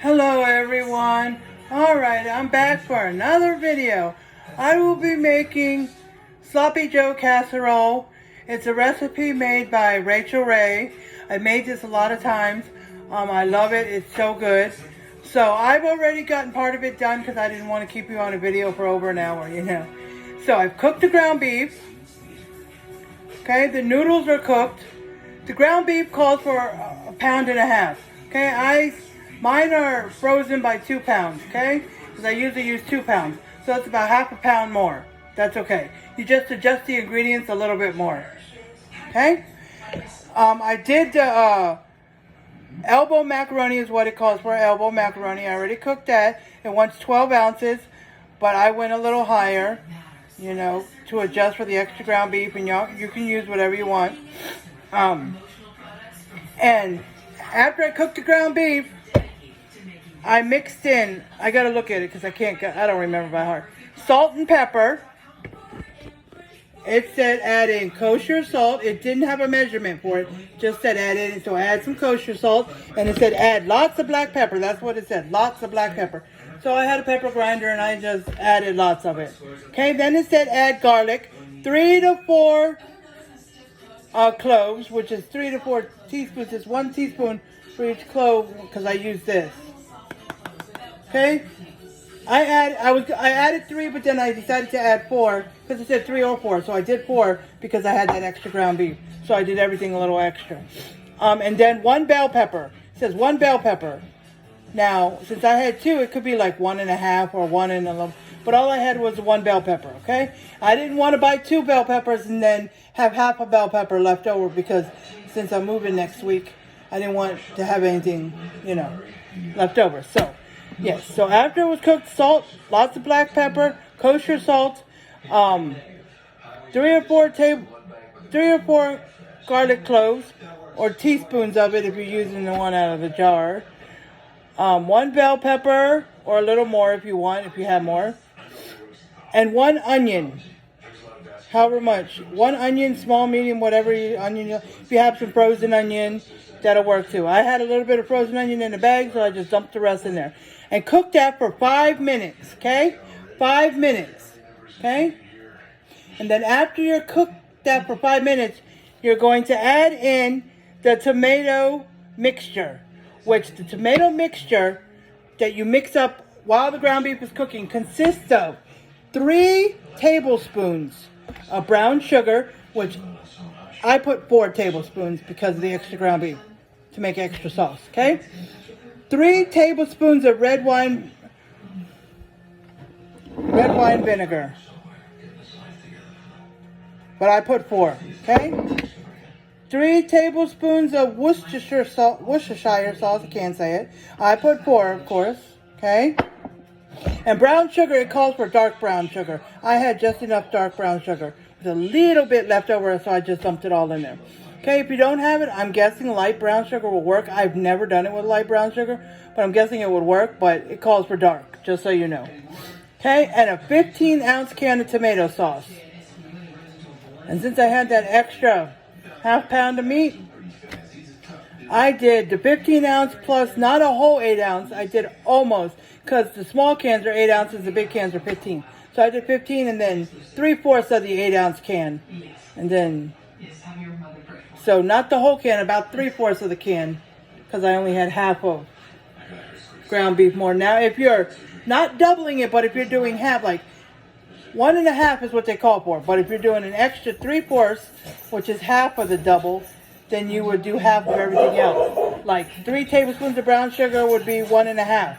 Hello everyone. Alright, I'm back for another video. I will be making Sloppy Joe casserole. It's a recipe made by Rachel Ray. I've made this a lot of times. I love it. It's so good. So I've already gotten part of it done because I didn't want to keep you on a video for over an hour, So I've cooked the ground beef. Okay, the noodles are cooked. The ground beef calls for a pound and a half. Okay, mine are frozen by 2 pounds, okay? Because I usually use 2 pounds. So it's about half a pound more. That's okay. You just adjust the ingredients a little bit more. Okay? I did elbow macaroni is what it calls for, elbow macaroni. I already cooked that. It wants 12 ounces, but I went a little higher, to adjust for the extra ground beef, and you can use whatever you want. And after I cooked the ground beef, I mixed in, I gotta look at it because I don't remember by heart. Salt and pepper. It said add in kosher salt. It didn't have a measurement for it. Just said add in, so add some kosher salt. And it said add lots of black pepper. That's what it said, lots of black pepper. So I had a pepper grinder and I just added lots of it. Okay, then it said add garlic. 3 to 4 cloves, which is 3 to 4 teaspoons. It's 1 teaspoon for each clove because I use this. Okay, I added 3, but then I decided to add 4 because it said 3 or 4. So I did 4 because I had that extra ground beef. So I did everything a little extra. And then 1 bell pepper. It says 1 bell pepper. Now, since I had 2, it could be like 1.5 or 1 and a little. But all I had was 1 bell pepper. Okay, I didn't want to buy 2 bell peppers and then have half a bell pepper left over because since I'm moving next week, I didn't want to have anything, left over. So. Yes, so after it was cooked, salt, lots of black pepper, kosher salt, 3 or 4 garlic cloves, or teaspoons of it if you're using the one out of the jar, 1 bell pepper, or a little more if you want, if you have more, and 1 onion, however much. 1 onion, small, medium, whatever onion. If you have some frozen onion, that'll work too. I had a little bit of frozen onion in the bag, so I just dumped the rest in there. And cook that for 5 minutes, okay? 5 minutes, okay? And then after you cook that for 5 minutes, you're going to add in the tomato mixture, which the tomato mixture that you mix up while the ground beef is cooking consists of 3 tablespoons of brown sugar, which I put 4 tablespoons because of the extra ground beef to make extra sauce, okay? 3 tablespoons of red wine vinegar. But I put 4, okay? 3 tablespoons of Worcestershire sauce, I can't say it. I put 4, of course, okay? And brown sugar, it calls for dark brown sugar. I had just enough dark brown sugar. There's a little bit left over, so I just dumped it all in there. Okay, if you don't have it, I'm guessing light brown sugar will work. I've never done it with light brown sugar, but I'm guessing it would work, but it calls for dark, just so you know. Okay, and a 15-ounce can of tomato sauce. And since I had that extra half pound of meat, I did the 15-ounce plus not a whole 8-ounce. I did almost, because the small cans are 8 ounces, the big cans are 15. So I did 15 and then 3/4 of the 8-ounce can. And then, so not the whole can, about 3/4 of the can, because I only had half of ground beef more. Now, if you're not doubling it, but if you're doing half, like 1.5 is what they call for. But if you're doing an extra 3/4, which is half of the double, then you would do half of everything else. Like 3 tablespoons of brown sugar would be 1.5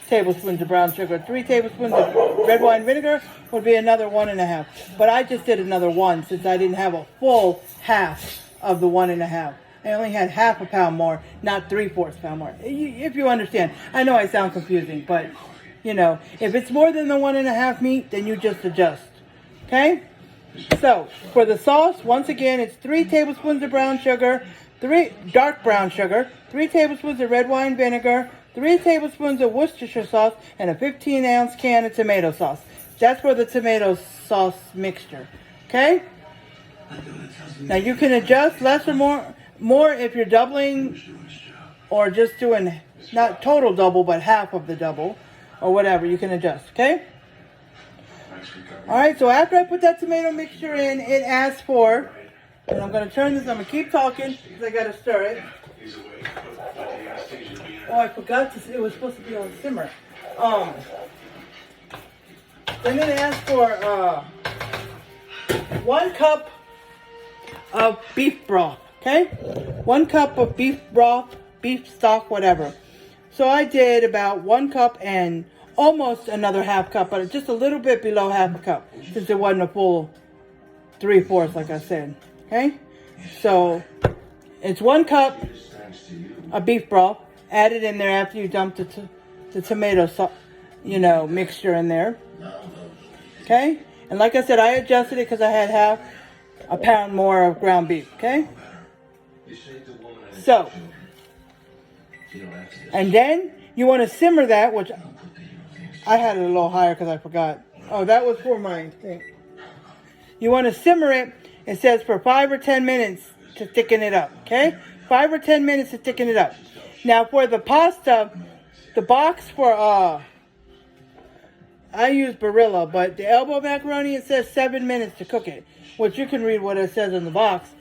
tablespoons of brown sugar. 3 tablespoons of red wine vinegar would be another 1.5. But I just did another 1 since I didn't have a full half of the 1.5. I only had half a pound more, not 3/4 pound more. If you understand. I know I sound confusing, but if it's more than the 1.5 meat, then you just adjust. Okay? So for the sauce, once again, it's 3 tablespoons of brown sugar, 3 dark brown sugar, 3 tablespoons of red wine vinegar, 3 tablespoons of Worcestershire sauce, and a 15-ounce can of tomato sauce. That's for the tomato sauce mixture. Okay? Now you can adjust less or more if you're doubling or just doing Not total double, but half of the double. Or whatever, you can adjust, okay? Alright, so after I put that tomato mixture in, it asks for, and I'm going to turn this, I'm going to keep talking, because I got to stir it. Oh, I forgot it was supposed to be on simmer. Then it asks for 1 cup of beef broth, okay? 1 cup of beef broth, beef stock, whatever. So I did about 1 cup and almost another half cup, but just a little bit below half a cup, since it wasn't a full 3/4, like I said, okay? So it's 1 cup of beef broth. Add it in there after you dump the tomato mixture in there. Okay? And like I said, I adjusted it because I had half a pound more of ground beef. Okay? So, and then you want to simmer that, which I had it a little higher because I forgot. Oh, that was for my thing. You want to simmer it. It says for 5 or 10 minutes to thicken it up. Okay? 5 or 10 minutes to thicken it up. Now for the pasta, the box for, I use Barilla, but the elbow macaroni, it says 7 minutes to cook it, which you can read what it says in the box.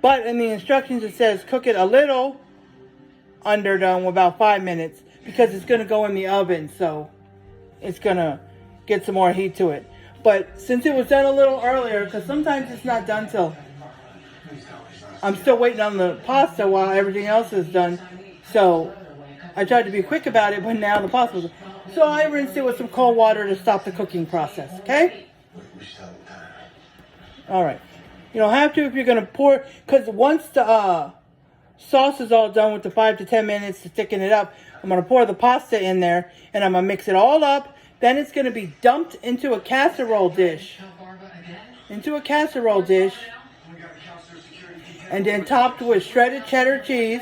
But in the instructions, it says cook it a little underdone, about 5 minutes, because it's going to go in the oven, so it's going to get some more heat to it. But since it was done a little earlier, because sometimes it's not done till, I'm still waiting on the pasta while everything else is done. So I tried to be quick about it, but now the pasta's. So I rinsed it with some cold water to stop the cooking process, okay? All right. You don't have to if you're going to pour, because once the sauce is all done with the 5 to 10 minutes to thicken it up, I'm going to pour the pasta in there, and I'm going to mix it all up. Then it's going to be dumped into a casserole dish. And then topped with shredded cheddar cheese.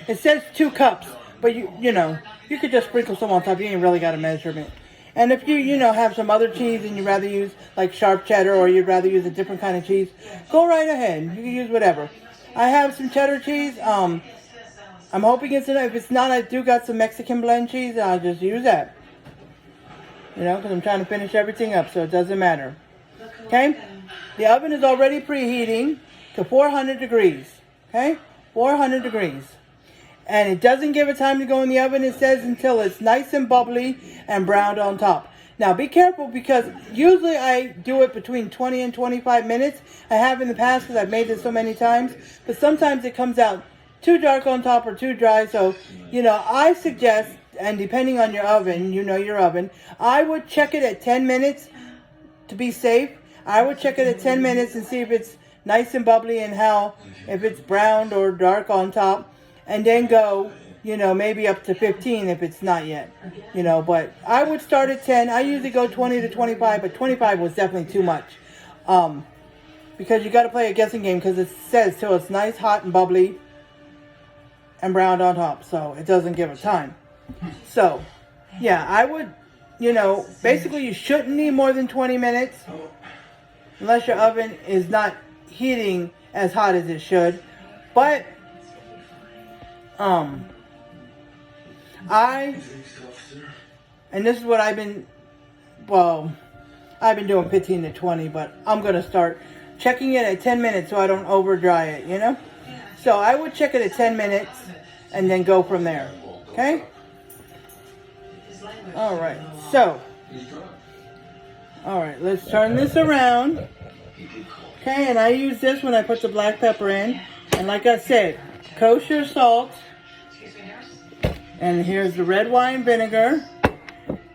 It says 2 cups, but you know, you could just sprinkle some on top. You ain't really got a measurement. And if you have some other cheese and you'd rather use like sharp cheddar, or you'd rather use a different kind of cheese, go right ahead. You can use whatever. I have some cheddar cheese. I'm hoping it's enough. If it's not, I do got some Mexican blend cheese. I'll just use that. You know, because I'm trying to finish everything up, so it doesn't matter. Okay? The oven is already preheating to 400 degrees. Okay? 400 degrees. And it doesn't give it time to go in the oven. It says until it's nice and bubbly and browned on top. Now, be careful, because usually I do it between 20 and 25 minutes. I have in the past because I've made this so many times. But sometimes it comes out too dark on top or too dry. So, I suggest, and depending on your oven, your oven, I would check it at 10 minutes to be safe. I would check it at 10 minutes and see if it's nice and bubbly and if it's browned or dark on top. And then go, maybe up to 15 if it's not yet. But I would start at 10. I usually go 20 to 25, but 25 was definitely too much. Because you got to play a guessing game, because it says till it's nice, hot, and bubbly and browned on top. So it doesn't give a time. So, yeah, I would, basically you shouldn't need more than 20 minutes. Unless your oven is not heating as hot as it should. But and this is what I've been doing 15 to 20, but I'm going to start checking it at 10 minutes so I don't over dry it, So I would check it at 10 minutes and then go from there. Okay? All right. So, all right, let's turn this around. Okay, and I use this when I put the black pepper in. And like I said, kosher salt. And here's the red wine vinegar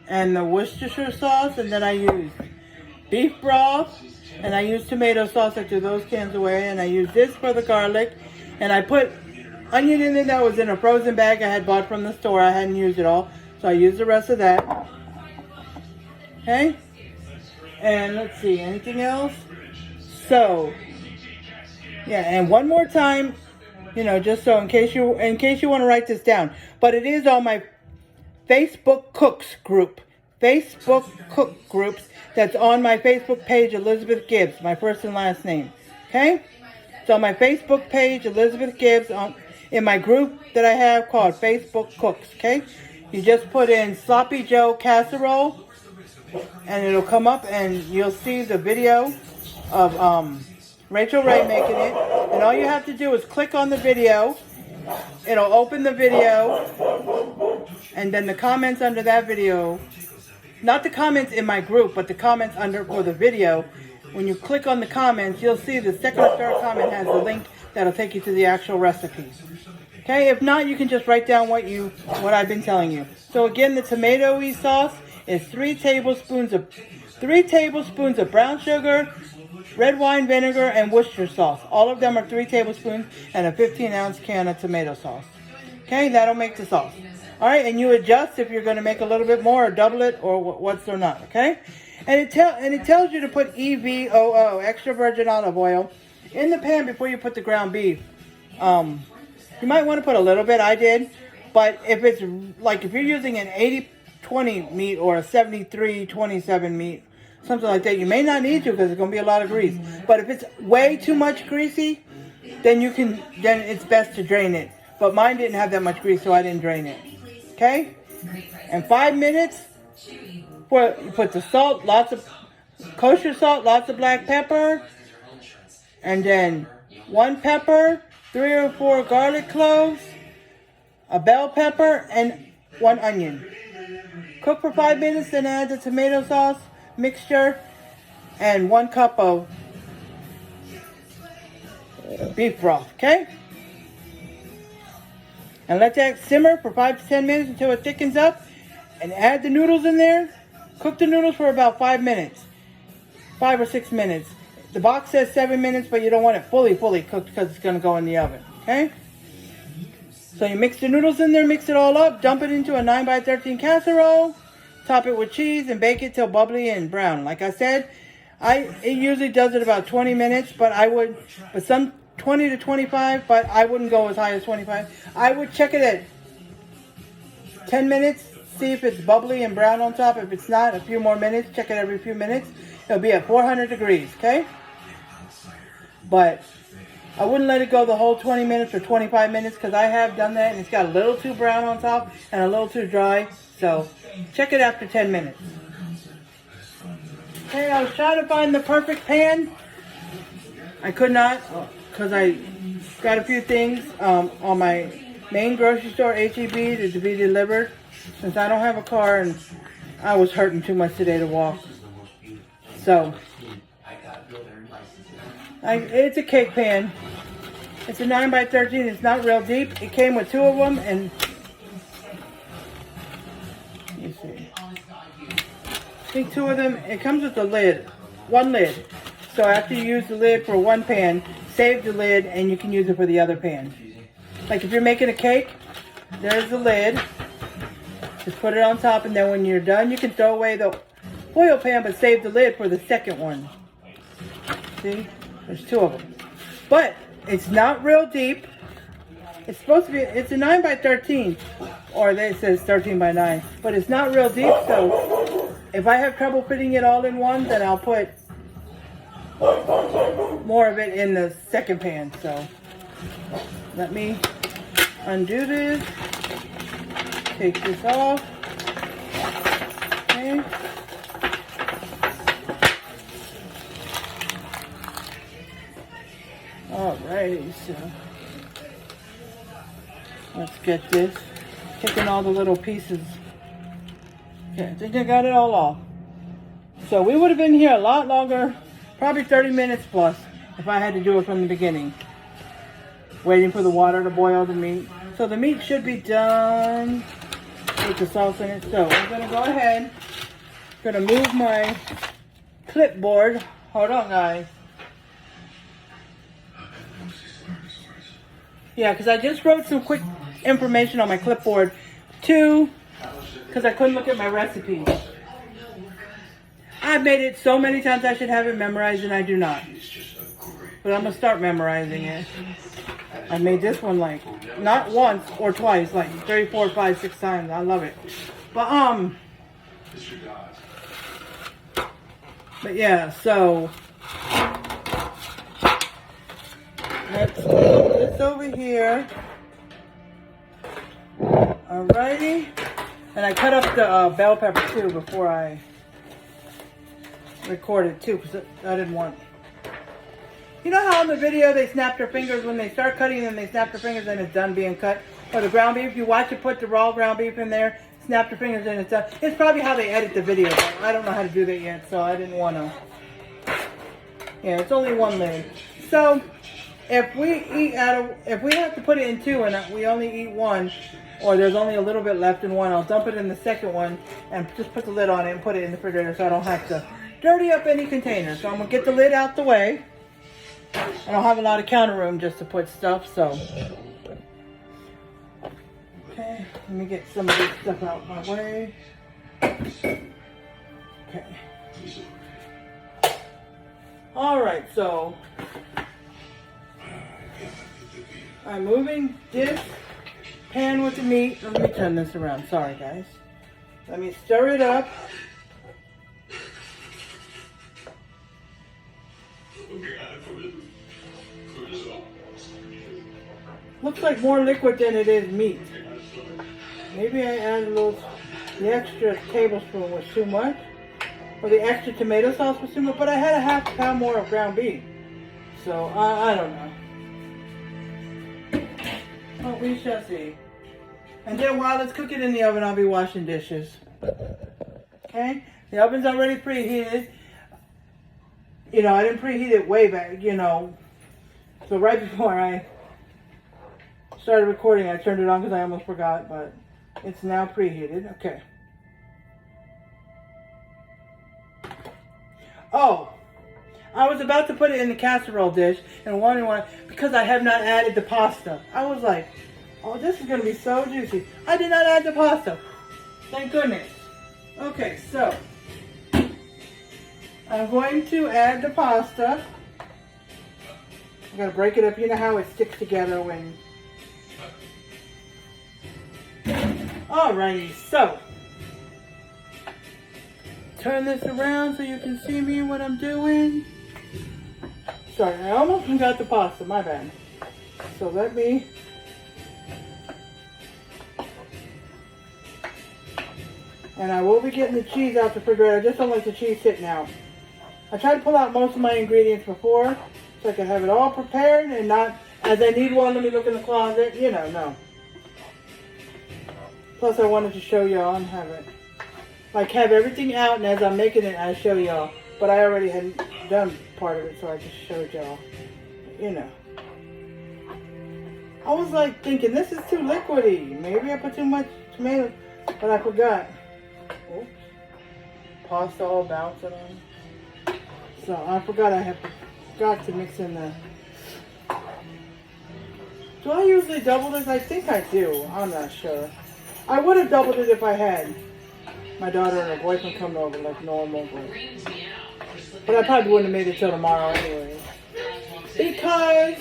and the Worcestershire sauce. And then I use beef broth, and I use tomato sauce. I threw those cans away. And I use this for the garlic. And I put onion in there that was in a frozen bag I had bought from the store. I hadn't used it all, so I used the rest of that. Okay? And let's see, anything else? So, yeah, and one more time, just so in case you want to write this down. But it is on my Facebook Cooks group. Facebook Cook groups that's on my Facebook page, Elizabeth Gibbs, my first and last name. Okay? So on my Facebook page, Elizabeth Gibbs, in my group that I have called Facebook Cooks, okay? You just put in Sloppy Joe casserole, and it'll come up, and you'll see the video of Rachel Ray making it. And all you have to do is click on the video. It'll open the video, and then the comments under that video, not the comments in my group, but the comments under for the video. When you click on the comments, you'll see the second or third comment has the link that'll take you to the actual recipe. Okay, if not, you can just write down what I've been telling you. So again, the tomatoey sauce is 3 tablespoons of brown sugar, red wine vinegar, and Worcestershire sauce. All of them are 3 tablespoons and a 15-ounce can of tomato sauce. Okay, that'll make the sauce. All right, and you adjust if you're going to make a little bit more or double it or what's or not. Okay, and it tells you to put EVOO, extra virgin olive oil, in the pan before you put the ground beef. You might want to put a little bit. I did, but if it's like if you're using an 80-20 meat or a 73-27 meat, something like that, you may not need to because it's going to be a lot of grease. But if it's way too much greasy, then it's best to drain it. But mine didn't have that much grease, so I didn't drain it. Okay? And 5 minutes, you put the salt, lots of kosher salt, lots of black pepper, and then 1 pepper, 3 or 4 garlic cloves, a bell pepper, and 1 onion. Cook for 5 minutes, then add the tomato sauce mixture and 1 cup of beef broth, okay? And let that simmer for 5 to 10 minutes until it thickens up, and add the noodles in there. Cook the noodles for about 5 minutes, 5 or 6 minutes. The box says 7 minutes, but you don't want it fully cooked because it's going to go in the oven, okay? So you mix the noodles in there, mix it all up, dump it into a 9x13 casserole, top it with cheese, and bake it till bubbly and brown. Like I said, it usually does it about 20 minutes, but some 20 to 25, but I wouldn't go as high as 25. I would check it at 10 minutes, see if it's bubbly and brown on top. If it's not, a few more minutes, check it every few minutes. It'll be at 400 degrees, okay? But I wouldn't let it go the whole 20 minutes or 25 minutes because I have done that and it's got a little too brown on top and a little too dry. So check it after 10 minutes. Okay, I was trying to find the perfect pan. I could not because I got a few things on my main grocery store, HEB, to be delivered. Since I don't have a car and I was hurting too much today to walk. So it's a cake pan. It's a 9x13. It's not real deep. It came with 2 of them, and let me see. I think 2 of them. It comes with a lid, 1 lid. So after you use the lid for 1 pan, save the lid, and you can use it for the other pan. Like if you're making a cake, there's the lid. Just put it on top, and then when you're done, you can throw away the foil pan, but save the lid for the second one. See? There's 2 of them. But it's not real deep. It's supposed to be, it's a 9x13. Or it says 13x9. But it's not real deep, so if I have trouble fitting it all in one, then I'll put more of it in the second pan. So let me undo this. Take this off. Okay. Alrighty, so let's get this. Taking all the little pieces. Okay, I think I got it all off. So we would have been here a lot longer, probably 30 minutes plus, if I had to do it from the beginning. Waiting for the water to boil the meat. So the meat should be done with the sauce in it. So I'm going to go ahead. I'm going to move my clipboard. Hold on, guys. Yeah, because I just wrote some quick information on my clipboard too, because I couldn't look at my recipes. I've made it so many times I should have it memorized, and I do not. But I'm going to start memorizing it. I made this one like, not once or twice, like 3, 4, 5, 6 times. I love it. But yeah, so let's move this over here. Alrighty. And I cut up the bell pepper too before I recorded too, because I didn't want. You know how in the video they snap their fingers when they start cutting and they snap their fingers and it's done being cut? Or the ground beef, you watch it, put the raw ground beef in there, snap their fingers and it's done. It's probably how they edit the video, but I don't know how to do that yet, so I didn't want to. Yeah, it's only one leg. So, if we have to put it in two and we only eat one, or there's only a little bit left in one, I'll dump it in the second one and just put the lid on it and put it in the refrigerator so I don't have to dirty up any container. So I'm going to get the lid out the way. I don't have a lot of counter room just to put stuff, so. Okay, let me get some of this stuff out my way. Okay. Alright, so I'm moving this pan with the meat. Let me turn this around. Sorry, guys. Let me stir it up. Looks like more liquid than it is meat. Maybe I added a little, the extra tablespoon was too much. Or the extra tomato sauce was too much. But I had a half pound more of ground beef. So, I don't know. But we shall see. And then while it's cooking in the oven, I'll be washing dishes. Okay? The oven's already preheated. You know, I didn't preheat it way back, you know. So right before I started recording, I turned it on because I almost forgot, but it's now preheated. Okay. Oh, I was about to put it in the casserole dish and wondering why, because I have not added the pasta. I was like, oh, this is going to be so juicy. I did not add the pasta. Thank goodness. Okay, so I'm going to add the pasta. I'm going to break it up. You know how it sticks together when... Alrighty, so turn this around so you can see me what I'm doing. Sorry, I almost forgot the pasta, my bad. So let me... And I will be getting the cheese out the refrigerator. I just don't like the cheese sitting out. I tried to pull out most of my ingredients before so I could have it all prepared and not, as I need one, let me look in the closet. You know, no. Plus I wanted to show y'all and have it. Like have everything out, and as I'm making it, I show y'all. But I already had done part of it, so I just showed y'all. You know. I was like thinking, this is too liquidy. Maybe I put too much tomato, but I forgot. Oops. Pasta all bouncing on. So I forgot forgot to mix in the... Do I usually double this? I think I do. I'm not sure. I would have doubled it if I had my daughter and her boyfriend come over like normal. But I probably wouldn't have made it till tomorrow anyway. Because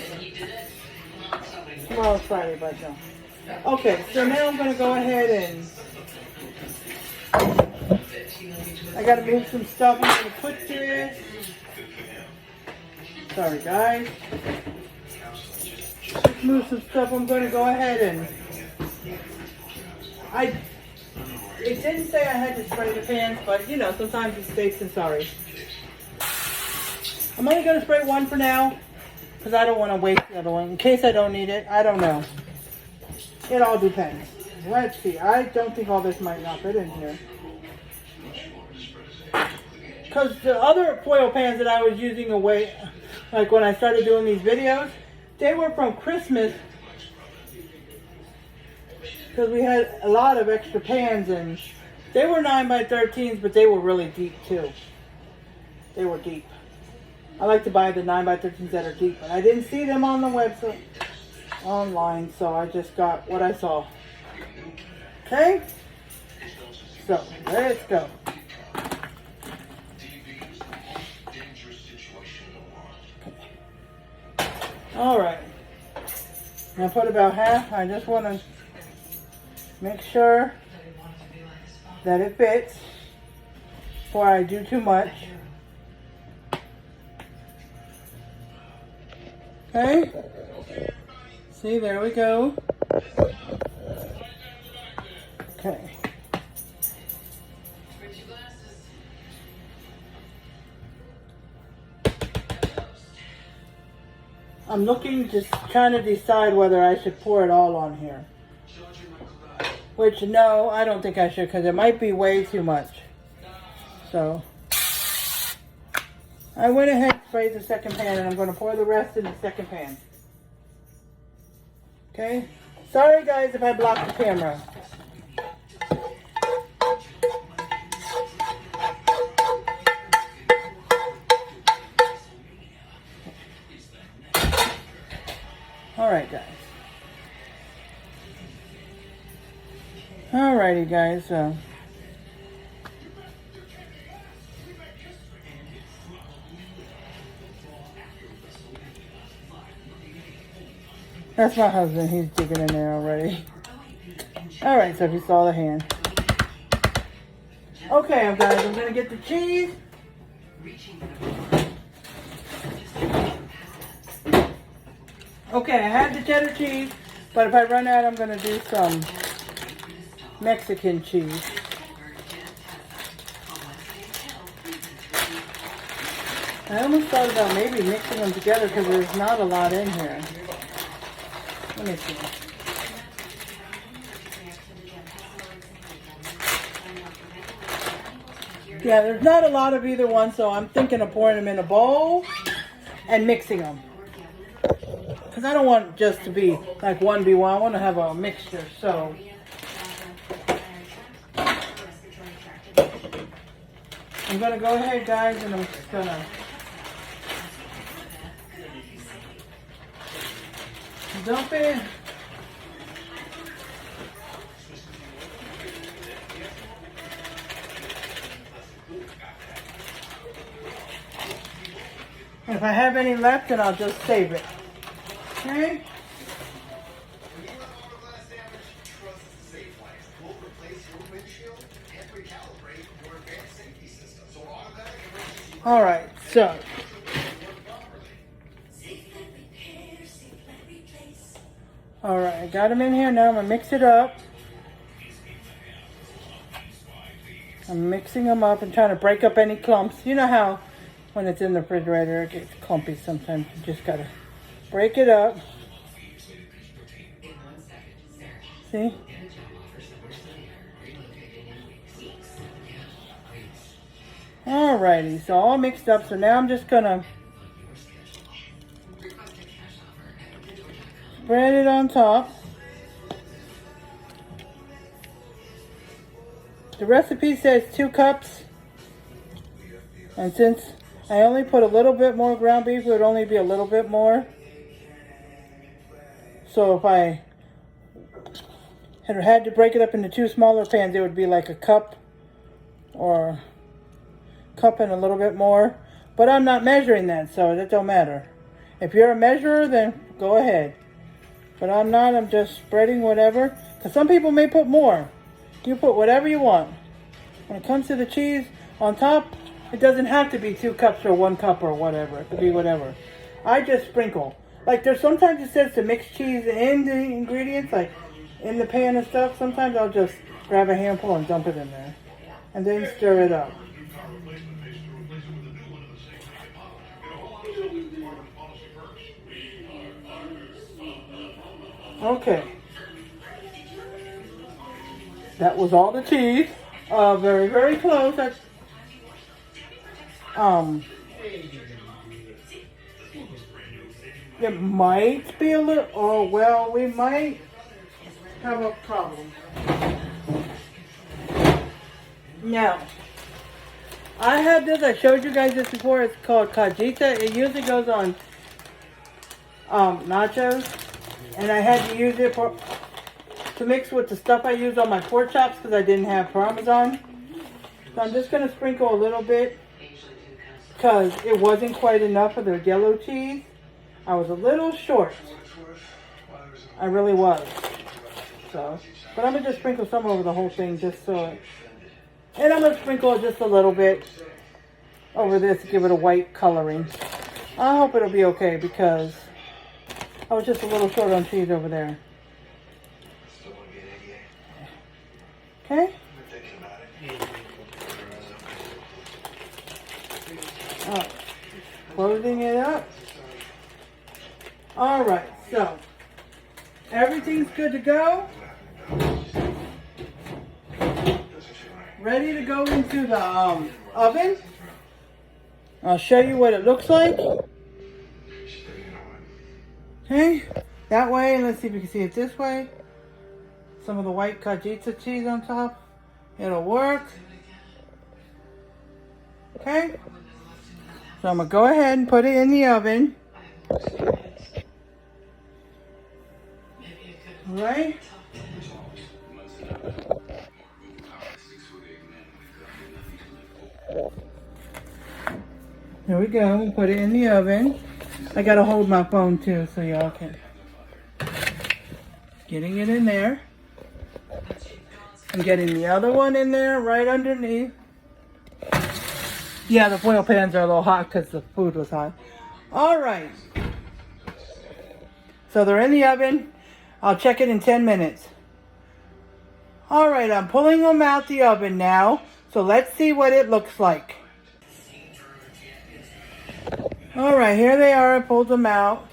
tomorrow's Friday, but no. Okay, so now I'm going to go ahead and I got to move some stuff. I'm going to put this. Sorry, guys. Just move some stuff. I'm going to go ahead and it didn't say I had to spray the pans, but you know, sometimes it states and sorry. I'm only going to spray one for now, because I don't want to waste the other one. In case I don't need it, I don't know. It all depends. Let's see, I don't think all this might not fit in here. Because the other foil pans that I was using away, like when I started doing these videos, they were from Christmas. Because we had a lot of extra pans, and they were 9x13s, but they were really deep too. They were deep. I like to buy the 9x13s that are deep, but I didn't see them on the website, online, so I just got what I saw. Okay? So, let's go. Alright. I put about half. I just want to make sure that it fits before I do too much. Okay? See, there we go. Okay. I'm looking, just trying to decide whether I should pour it all on here. Which, no, I don't think I should, because it might be way too much. So, I went ahead and sprayed the second pan, and I'm going to pour the rest in the second pan. Okay? Sorry, guys, if I blocked the camera. Alright, guys. Alrighty, guys. That's my husband. He's digging in there already. Alright, so if you saw the hand. Okay, guys, I'm going to get the cheese. Okay, I had the cheddar cheese, but if I run out, I'm going to do some Mexican cheese. I almost thought about maybe mixing them together because there's not a lot in here. Let me see. Yeah, there's not a lot of either one, so I'm thinking of pouring them in a bowl and mixing them. Because I don't want it just to be like 1v1. I want to have a mixture, so. I'm going to go ahead, guys, and I'm just going to dump it. And if I have any left, then I'll just save it. Okay? Alright, so. Alright, I got them in here now. I'm going to mix it up. I'm mixing them up and trying to break up any clumps. You know how when it's in the refrigerator it gets clumpy sometimes. You just got to break it up. See? Alrighty, so all mixed up. So now I'm just going to spread it on top. The recipe says 2 cups. And since I only put a little bit more ground beef, it would only be a little bit more. So if I had to break it up into 2 smaller pans, it would be like a cup or cup and a little bit more. But I'm not measuring that, so that don't matter. If you're a measurer, then go ahead. But I'm not. I'm just spreading whatever. Because some people may put more. You put whatever you want. When it comes to the cheese on top, it doesn't have to be 2 cups or 1 cup or whatever. It could be whatever. I just sprinkle. Like there's sometimes it says to mix cheese in the ingredients, like in the pan and stuff. Sometimes I'll just grab a handful and dump it in there. And then stir it up. Okay. That was all the cheese. Very, very close. It might be a little, oh, well, we might have a problem. Now, I have this, I showed you guys this before, it's called cajita. It usually goes on nachos, and I had to use it to mix with the stuff I use on my pork chops because I didn't have Parmesan. So I'm just going to sprinkle a little bit because it wasn't quite enough of the yellow cheese. I was a little short. I really was. So, but I'm going to just sprinkle some over the whole thing just so it, and I'm going to sprinkle just a little bit over this to give it a white coloring. I hope it'll be okay because I was just a little short on cheese over there. Okay? Closing it up. Alright, so everything's good to go. Ready to go into the oven. I'll show you what it looks like. Okay, that way. Let's see if you can see it this way. Some of the white cotija cheese on top. It'll work. Okay, so I'm going to go ahead and put it in the oven. Alright. There we go. We'll put it in the oven. I gotta hold my phone too so y'all can. Getting it in there. I'm getting the other one in there right underneath. Yeah, the foil pans are a little hot because the food was hot. Alright. So they're in the oven. I'll check it in 10 minutes. Alright, I'm pulling them out the oven now. So let's see what it looks like. Alright, here they are. I pulled them out.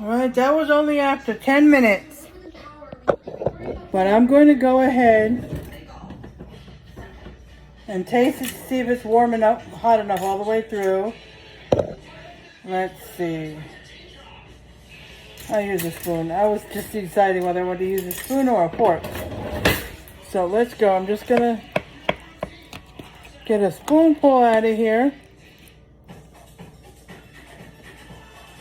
Alright, that was only after 10 minutes. But I'm going to go ahead and taste it to see if it's warm enough, hot enough all the way through. Let's see. I'll use a spoon. I was just deciding whether I want to use a spoon or a fork. So let's go. I'm just going to get a spoonful out of here.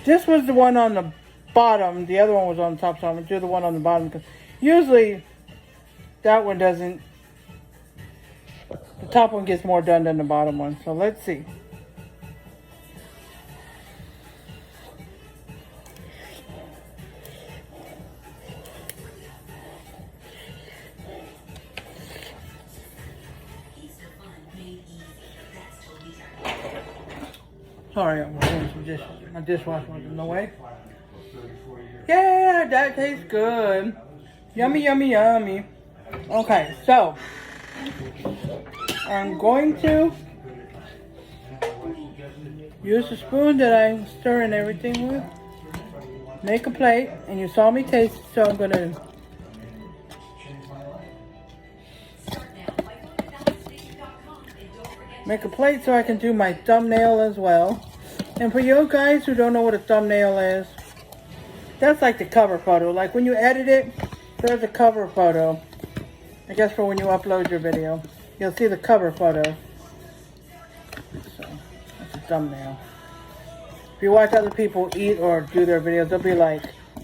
This was the one on the bottom. The other one was on the top, so I'm going to do the one on the bottom. Because usually that one doesn't. The top one gets more done than the bottom one. So let's see. Sorry, I'm doing some dishes. My dishwasher was in the way. Yeah, that tastes good. Yummy, yummy, yummy. Okay, so I'm going to use the spoon that I'm stirring everything with. Make a plate, and you saw me taste it, so I'm going to make a plate so I can do my thumbnail as well. And for you guys who don't know what a thumbnail is, that's like the cover photo. Like when you edit it, there's a cover photo. I guess for when you upload your video, you'll see the cover photo. So that's a thumbnail. If you watch other people eat or do their videos, they'll be like,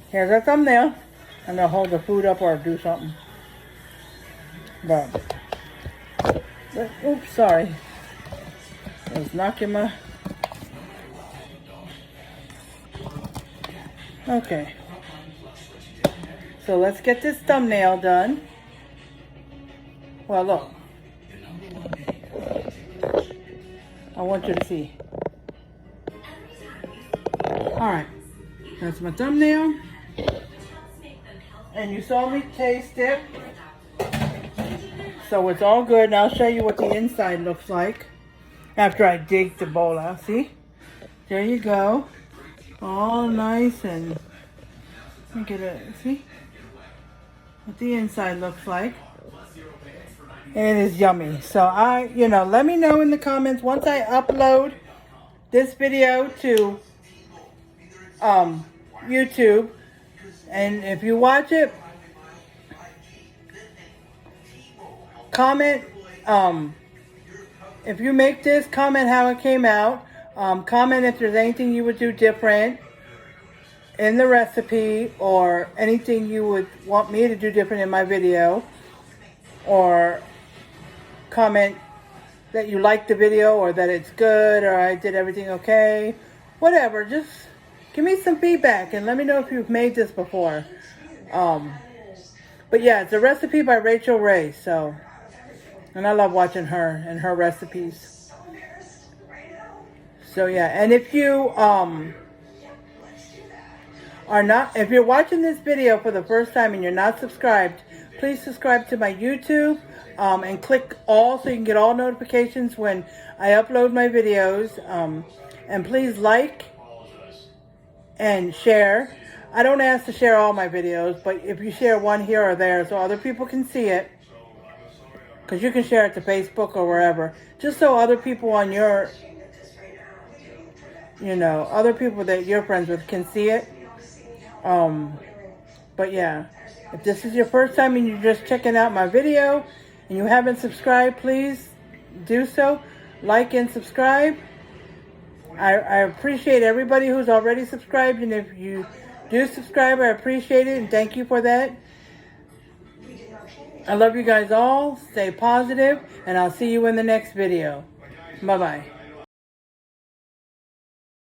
here's our thumbnail. And they'll hold the food up or do something. But oops, sorry. I was knocking my... Okay. So let's get this thumbnail done. Well, look. I want you to see. Alright. That's my thumbnail. And you saw me taste it. So it's all good. And I'll show you what the inside looks like. After I dig the bowl out, see? There you go. All nice and look at it, see? What the inside looks like. And it is yummy. So let me know in the comments once I upload this video to YouTube. And if you watch it, comment, if you make this, comment how it came out. Comment if there's anything you would do different in the recipe or anything you would want me to do different in my video. Or comment that you liked the video or that it's good or I did everything okay. Whatever, just give me some feedback and let me know if you've made this before. But yeah, it's a recipe by Rachel Ray, so... And I love watching her and her recipes. So yeah, and if you are not, if you're watching this video for the first time and you're not subscribed, please subscribe to my YouTube and click all so you can get all notifications when I upload my videos. And please like and share. I don't ask to share all my videos, but if you share one here or there so other people can see it, because you can share it to Facebook or wherever, just so other people on your, other people that you're friends with can see it. But yeah, if this is your first time and you're just checking out my video and you haven't subscribed, please do so. Like and subscribe. I appreciate everybody who's already subscribed, and if you do subscribe, I appreciate it and thank you for that. I love you guys all. Stay positive, and I'll see you in the next video. Bye-bye.